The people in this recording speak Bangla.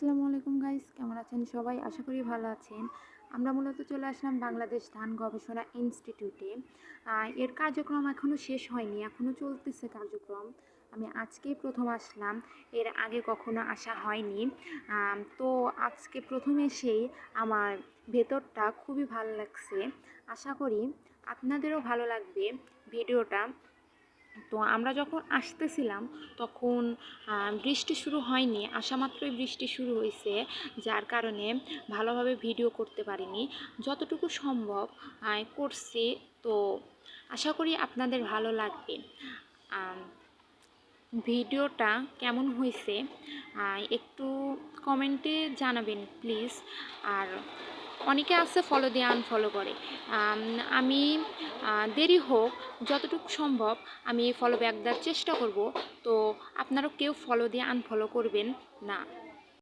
আসসালামু আলাইকুম গাইস, কেমন আছেন সবাই? আশা করি ভালো আছেন। আমরা মূলত চলে আসলাম বাংলাদেশ ধান গবেষণা ইনস্টিটিউটে। এর কার্যক্রম এখনও শেষ হয়নি, এখনও চলতেছে কার্যক্রম। আমি আজকেই প্রথম আসলাম, এর আগে কখনো আসা হয়নি। তো আজকে প্রথম এসেই আমার ভেতরটা খুবই ভালো লাগছে। আশা করি আপনাদেরও ভালো লাগবে ভিডিওটা। তো আমরা যখন আসতেছিলাম তখন বৃষ্টি শুরু হয়নি, আসা মাত্রই বৃষ্টি শুরু হয়েছে, যার কারণে ভালোভাবে ভিডিও করতে পারিনি। যতটুকু সম্ভব করছি। তো আশা করি আপনাদের ভালো লাগবে। আম, ভিডিওটা কেমন হয়েছে একটু কমেন্টে জানাবেন প্লিজ। আর অনেকে আছে ফলো দিয়ে আনফলো করে। আম, আমি দেরি হোক, যতটুকু সম্ভব আমি ফলো ব্যাক দেওয়ার চেষ্টা করব। তো আপনারাও কেউ ফলো দিয়ে আনফলো করবেন না।